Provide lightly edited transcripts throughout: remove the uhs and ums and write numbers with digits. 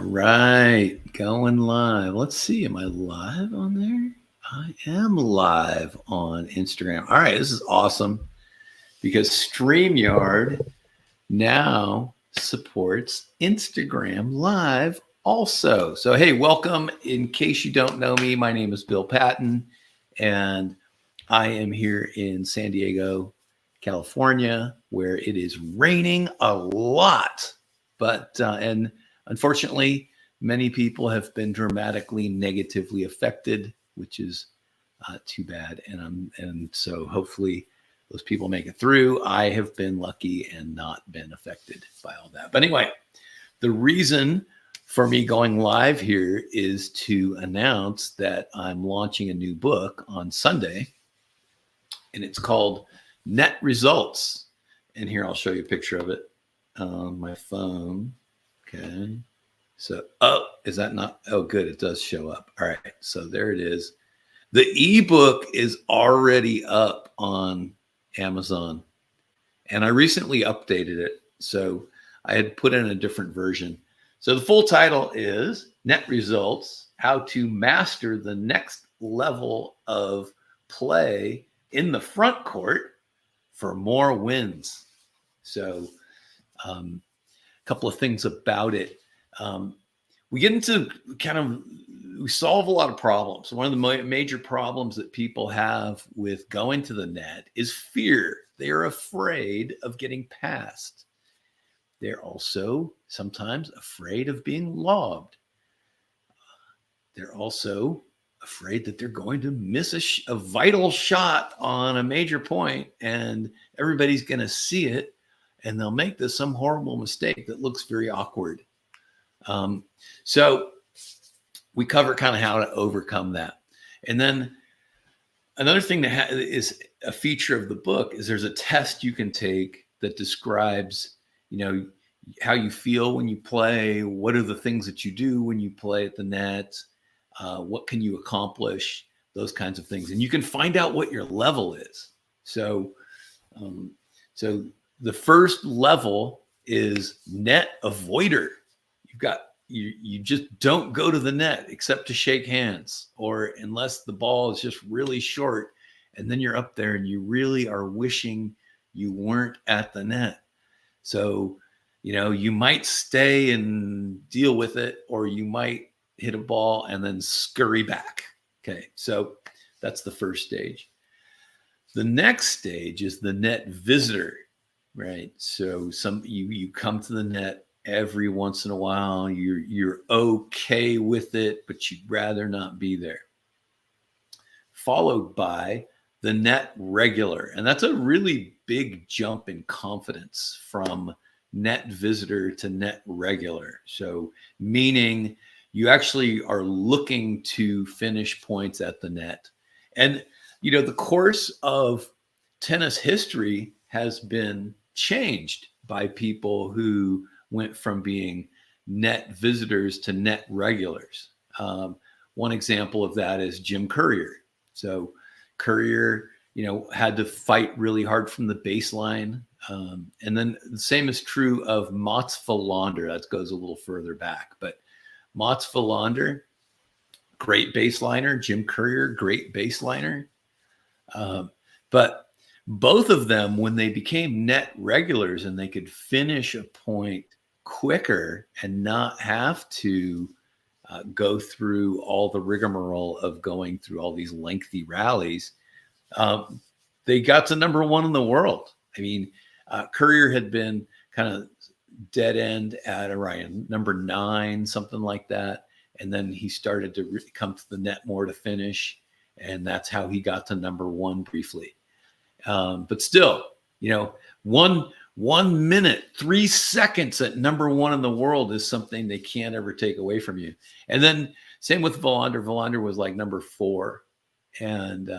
right, going live. Let's see, am I live on there? I am live on Instagram. All right, this is awesome because StreamYard now supports Instagram Live also. So, hey, welcome. In case you don't know me, my name is Bill Patton, and I am here in San Diego, California, where it is raining a lot. And unfortunately, many people have been dramatically negatively affected, which is too bad. And so hopefully those people make it through. I have been lucky and not been affected by all that. But anyway, the reason for me going live here is to announce that I'm launching a new book on Sunday, and it's called Net Results. And here I'll show you a picture of it on my phone. Okay. So, oh, is that not? Oh, good. It does show up. All right. So there it is. The ebook is already up on Amazon, and I recently updated it. So I had put in a different version. So the full title is Net Results: How to Master the Next Level of Play in the Front Court for More Wins. So a couple of things about it. We get into we solve a lot of problems. One of the major problems that people have with going to the net is fear. They are afraid of getting past. They're also sometimes afraid of being lobbed. They're also afraid that they're going to miss a vital shot on a major point, and everybody's going to see it, and they'll make some horrible mistake that looks very awkward. So we cover kind of how to overcome that. And then another thing that is a feature of the book is there's a test you can take that describes, how you feel when you play, what are the things that you do when you play at the net, what can you accomplish, those kinds of things. And you can find out what your level is. So the first level is net avoider. You just don't go to the net except to shake hands, or unless the ball is just really short, and then you're up there and you really are wishing you weren't at the net. So, you might stay and deal with it, or you might hit a ball and then scurry back. Okay, so that's the first stage. The next stage is the net visitor, right? So you come to the net every once in a while, you're okay with it, but you'd rather not be there. Followed by the net regular. And that's a really big jump in confidence from net visitor to net regular. So meaning you actually are looking to finish points at the net. And, the course of tennis history has been changed by people who went from being net visitors to net regulars. One example of that is Jim Courier. So Courier, had to fight really hard from the baseline. And then the same is true of Mats Wilander. That goes a little further back. But Mats Wilander, great baseliner. Jim Courier, great baseliner. But both of them, when they became net regulars and they could finish a point quicker and not have to go through all the rigmarole of going through all these lengthy rallies, they got to number one in the world. I mean, Courier had been kind of dead end at around number 9, something like that. And then he started to come to the net more to finish. And that's how he got to number 1 briefly. But still, 1 minute, 3 seconds at number 1 in the world is something they can't ever take away from you. And then same with Wilander. Wilander was like number 4. And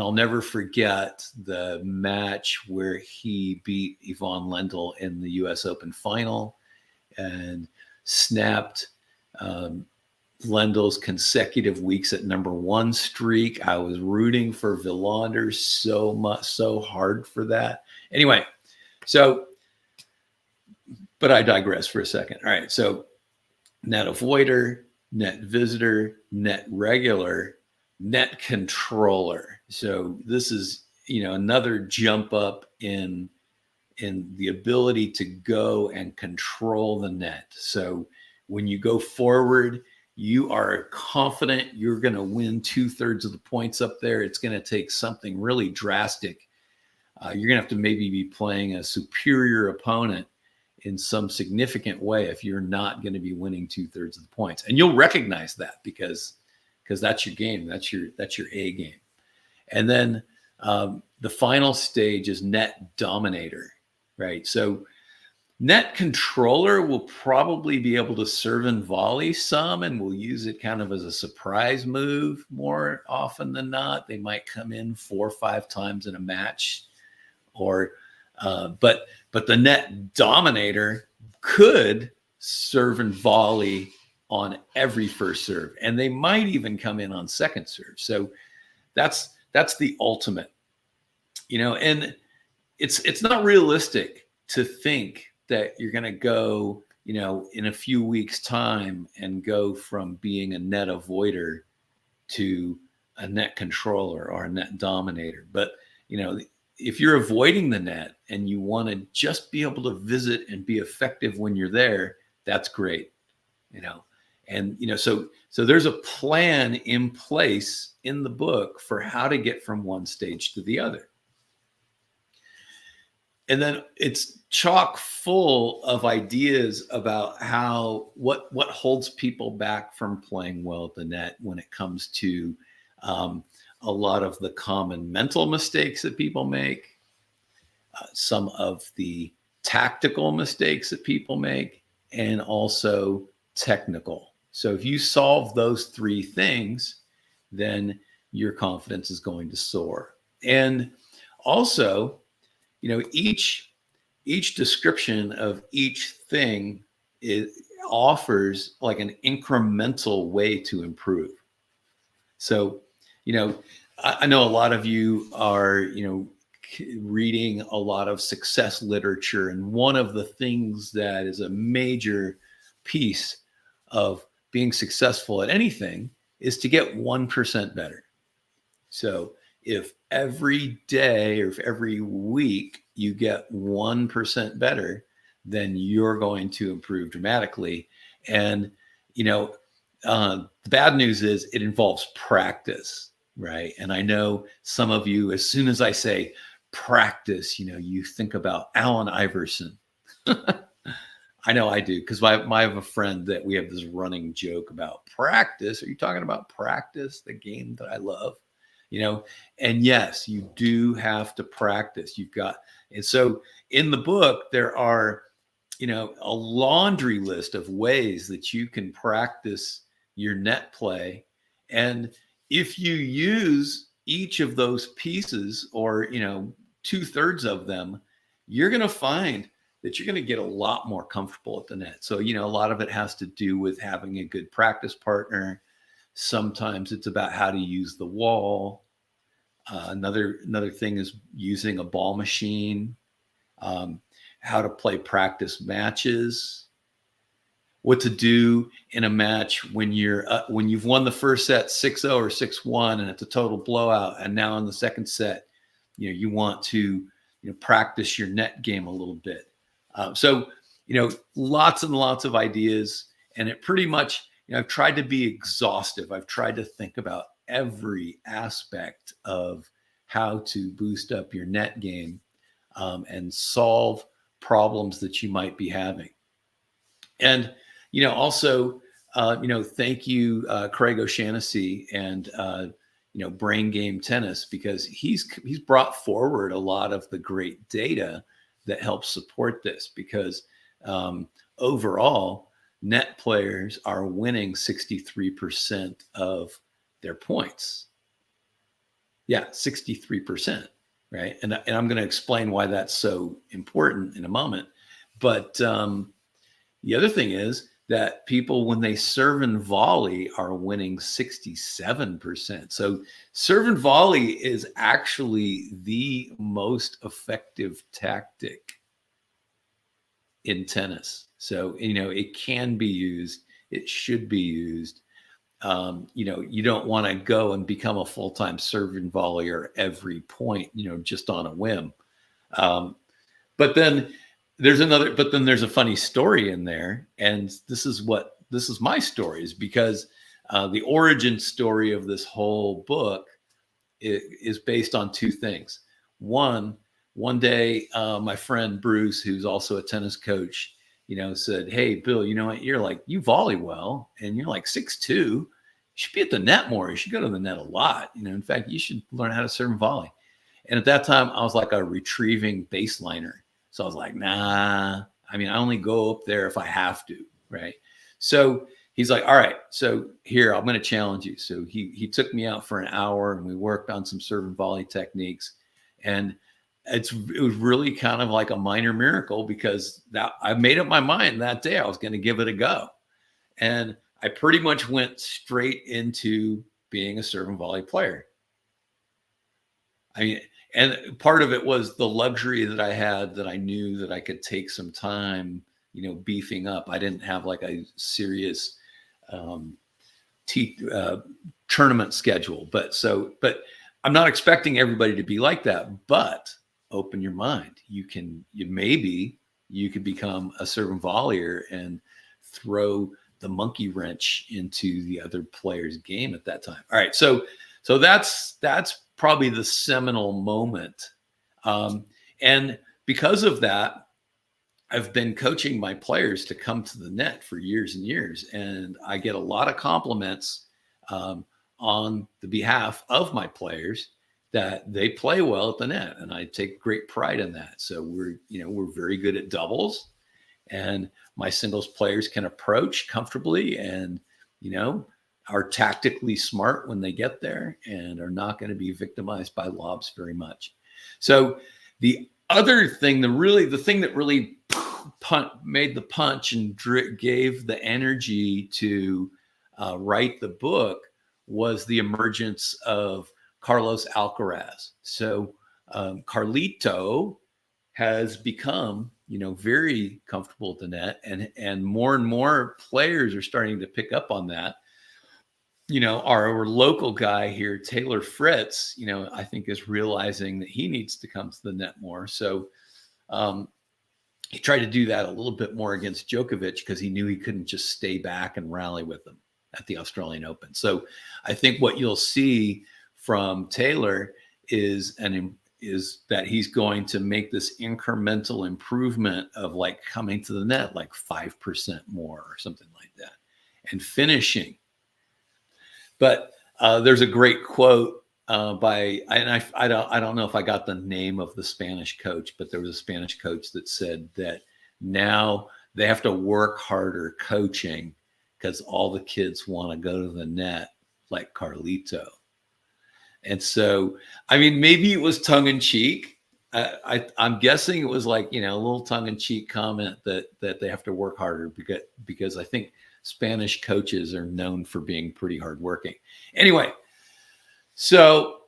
I'll never forget the match where he beat Ivan Lendl in the US Open final and snapped Lendl's consecutive weeks at number 1 streak. I was rooting for Wilander so hard for that. Anyway, but I digress for a second. All right. So net avoider, net visitor, net regular, net controller. So this is, another jump up in the ability to go and control the net. So when you go forward, you are confident you're going to win 2/3 of the points up there. It's going to take something really drastic. You're going to have to maybe be playing a superior opponent in some significant way if you're not going to be winning 2/3 of the points. And you'll recognize that because that's your game. That's your A game. And then the final stage is net dominator, right? So net controller will probably be able to serve and volley some, and we'll use it kind of as a surprise move more often than not. They might come in 4 or 5 times in a match, or but the net dominator could serve and volley on every first serve, and they might even come in on second serve. So that's the ultimate, and it's not realistic to think that you're going to go, in a few weeks' time and go from being a net avoider to a net controller or a net dominator. But, if you're avoiding the net and you want to just be able to visit and be effective when you're there, that's great, And, so there's a plan in place in the book for how to get from one stage to the other. And then it's chock full of ideas about what holds people back from playing well at the net when it comes to a lot of the common mental mistakes that people make, some of the tactical mistakes that people make, and also technical. So if you solve those 3 things, then your confidence is going to soar. And also, each description of each thing offers like an incremental way to improve. So, I know a lot of you are, reading a lot of success literature, and one of the things that is a major piece of being successful at anything is to get 1% better. So if every day or if every week you get 1% better, then you're going to improve dramatically. And, the bad news is it involves practice, right? And I know some of you, as soon as I say practice, you think about Allen Iverson. I know I do, because I have a friend that we have this running joke about practice. Are you talking about practice, the game that I love? And yes, you do have to practice. And so in the book, there are, a laundry list of ways that you can practice your net play. And if you use each of those pieces, or, 2/3 of them, you're going to find that you're going to get a lot more comfortable at the net. So, a lot of it has to do with having a good practice partner. Sometimes it's about how to use the wall. Another thing is using a ball machine, how to play practice matches, what to do in a match when you've won the first set 6-0 or 6-1 and it's a total blowout, and now in the second set, you want to practice your net game a little bit. So lots and lots of ideas, and it pretty much, I've tried to be exhaustive. I've tried to think about every aspect of how to boost up your net game and solve problems that you might be having. And, also, thank you, Craig O'Shaughnessy and, Brain Game Tennis, because he's brought forward a lot of the great data that helps support this, because overall, net players are winning 63% of their points. Yeah, 63%, right? And I'm going to explain why that's so important in a moment. But the other thing is that people, when they serve and volley, are winning 67%. So serve and volley is actually the most effective tactic in tennis. So, it can be used it should be used. You don't want to go and become a full-time serve and volleyer every point, just on a whim. But then there's a funny story in there. And this is my story, is because the origin story of this whole book is based on two things. One day, my friend Bruce, who's also a tennis coach, said, "Hey, Bill, you know what? You volley well, and you're like 6'2". You should be at the net more. You should go to the net a lot. In fact, you should learn how to serve and volley." And at that time, I was like a retrieving baseliner. So I was like, nah, I only go up there if I have to, right? So he's like, all right, so here, I'm going to challenge you. So he took me out for an hour, and we worked on some serve and volley techniques. And it was really kind of like a minor miracle, because I made up my mind that day I was going to give it a go. And I pretty much went straight into being a serve and volley player. And part of it was the luxury that I had, that I knew that I could take some time, beefing up. I didn't have like a serious tournament schedule, but I'm not expecting everybody to be like that. But open your mind. You could become a serve and volleyer and throw the monkey wrench into the other player's game at that time. All right, so that's probably the seminal moment. And because of that, I've been coaching my players to come to the net for years and years. And I get a lot of compliments on the behalf of my players that they play well at the net. And I take great pride in that. So we're very good at doubles, and my singles players can approach comfortably and, are tactically smart when they get there, and are not going to be victimized by lobs very much. So the other thing, the thing that really made the punch and gave the energy to write the book was the emergence of Carlos Alcaraz. So Carlito has become, very comfortable at the net, and more players are starting to pick up on that. Our local guy here, Taylor Fritz, I think is realizing that he needs to come to the net more. So he tried to do that a little bit more against Djokovic, because he knew he couldn't just stay back and rally with him at the Australian Open. So I think what you'll see from Taylor is that he's going to make this incremental improvement of like coming to the net like 5% more or something like that, and finishing. But there's a great quote by, and I don't know if I got the name of the Spanish coach, but there was a Spanish coach that said that now they have to work harder coaching because all the kids want to go to the net like Carlito. And so, maybe it was tongue in cheek. I'm guessing it was like, a little tongue in cheek comment that they have to work harder, because I think Spanish coaches are known for being pretty hardworking. Anyway, so,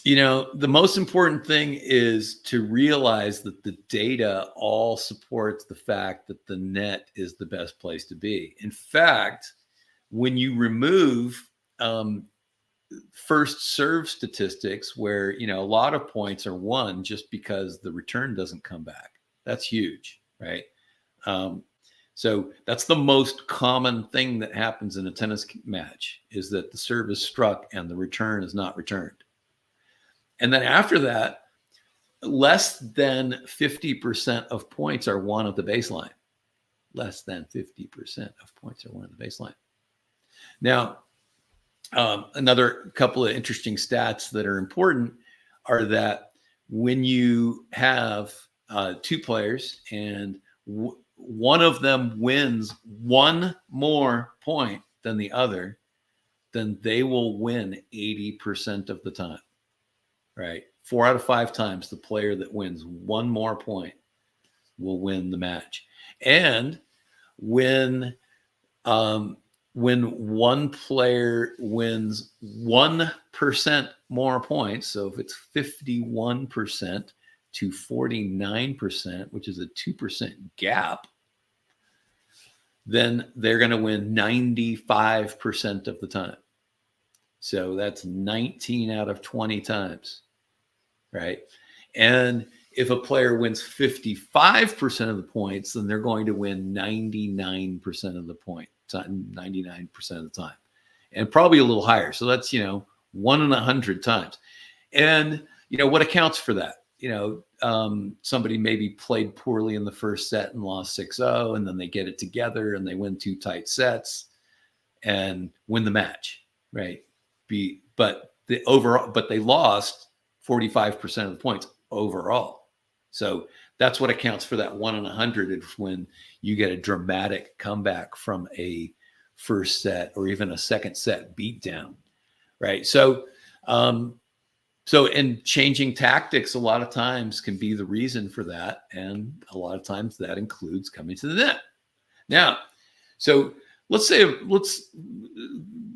the most important thing is to realize that the data all supports the fact that the net is the best place to be. In fact, when you remove first serve statistics, where, a lot of points are won just because the return doesn't come back, that's huge, right? So that's the most common thing that happens in a tennis match, is that the serve is struck and the return is not returned. And then after that, less than 50% of points are won at the baseline. Less than 50% of points are won at the baseline. Now, another couple of interesting stats that are important are that when you have two players and one of them wins one more point than the other, then they will win 80% of the time, right? 4 out of 5 times, the player that wins one more point will win the match. And when one player wins 1% more points, so if it's 51% to 49%, which is a 2% gap, then they're going to win 95% of the time. So that's 19 out of 20 times, right? And if a player wins 55% of the points, then they're going to win 99% of the point, 99% of the time, and probably a little higher. So that's, 1 in 100 times. And, what accounts for that? Somebody maybe played poorly in the first set and lost 6-0, and then they get it together and they win 2 tight sets and win the match, right? But they lost 45% of the points overall. So that's what accounts for that 1 in 100 is when you get a dramatic comeback from a first set or even a second set beatdown, right? So and changing tactics a lot of times can be the reason for that, and a lot of times that includes coming to the net. Now, so let's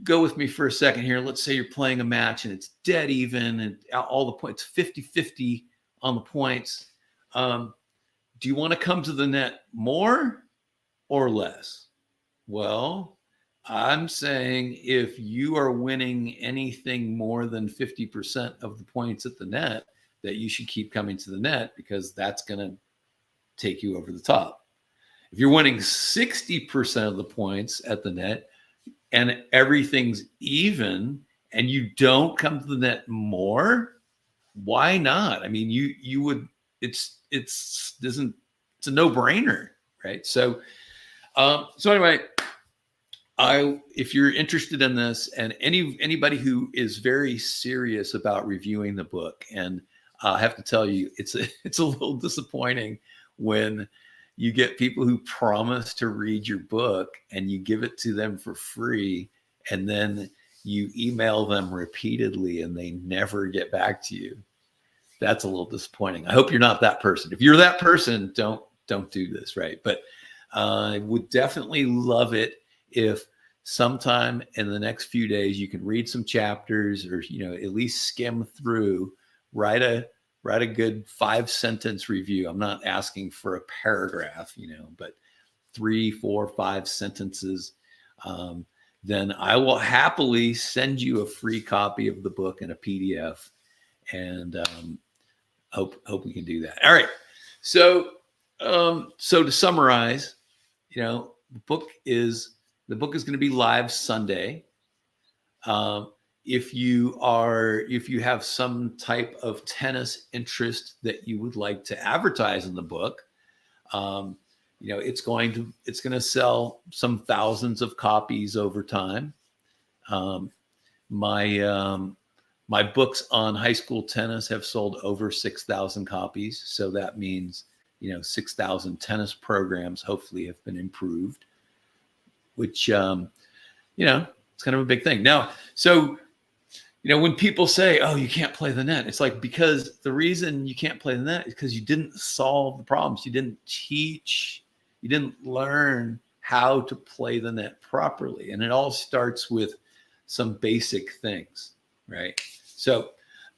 go with me for a second here. Let's say you're playing a match and it's dead even and all the points, 50-50 on the points. Do you want to come to the net more or less? Well, I'm saying if you are winning anything more than 50% of the points at the net, that you should keep coming to the net, because that's going to take you over the top. If you're winning 60% of the points at the net and everything's even and you don't come to the net more, why not? I mean, you would, it's a no-brainer, right? So anyway, if you're interested in this, and anybody who is very serious about reviewing the book, and I have to tell you, it's a little disappointing when you get people who promise to read your book and you give it to them for free, and then you email them repeatedly and they never get back to you. That's a little disappointing. I hope you're not that person. If you're that person, don't do this, right? But I would definitely love it if sometime in the next few days you can read some chapters, or at least skim through, write a good 5-sentence review. I'm not asking for a paragraph, but 3, 4, 5 sentences. Then I will happily send you a free copy of the book in a PDF, and hope we can do that. All right. So to summarize, the book is going to be live Sunday. If you have some type of tennis interest that you would like to advertise in the book, it's going to sell some thousands of copies over time. My books on high school tennis have sold over 6,000 copies. So that means, 6,000 tennis programs hopefully have been improved, which, it's kind of a big thing. Now, so, when people say, oh, you can't play the net, it's like, because the reason you can't play the net is because you didn't solve the problems. You didn't teach, you didn't learn how to play the net properly. And it all starts with some basic things, right? So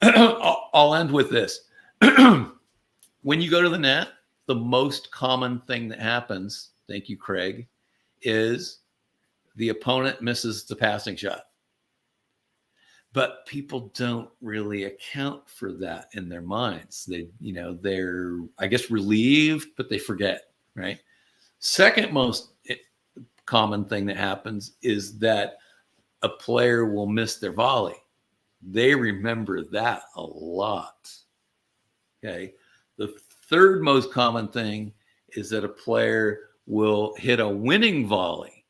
I'll end with this. When you go to the net, the most common thing that happens, thank you, Craig, is the opponent misses the passing shot. But people don't really account for that in their minds. They're, I guess, relieved, but they forget, right? Second most common thing that happens is that a player will miss their volley. They remember that a lot. Okay. The third most common thing is that a player will hit a winning volley.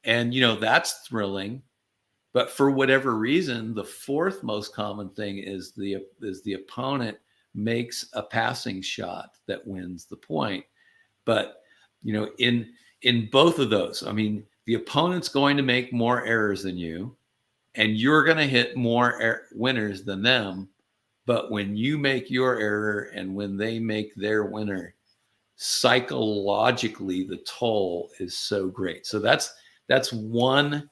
And, that's thrilling. But for whatever reason, the fourth most common thing is the opponent makes a passing shot that wins the point. But, in both of those, I mean, the opponent's going to make more errors than you, and you're going to hit more winners than them. But when you make your error and when they make their winner, psychologically, the toll is so great. So that's one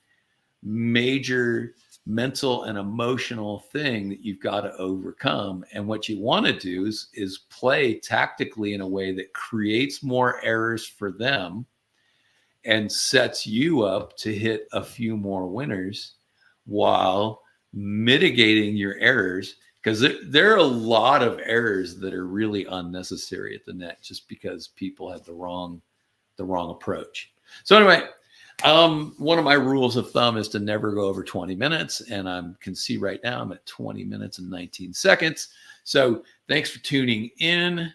major mental and emotional thing that you've got to overcome. And what you want to do is play tactically in a way that creates more errors for them and sets you up to hit a few more winners while mitigating your errors, because there are a lot of errors that are really unnecessary at the net just because people have the wrong approach. So anyway, one of my rules of thumb is to never go over 20 minutes, and I can see right now I'm at 20 minutes and 19 seconds. So thanks for tuning in.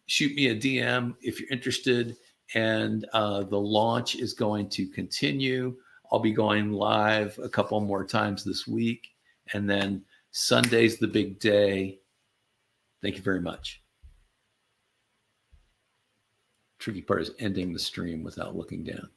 Shoot me a DM if you're interested, and the launch is going to continue. I'll be going live a couple more times this week, and then Sunday's the big day. Thank you very much. Tricky part is ending the stream without looking down.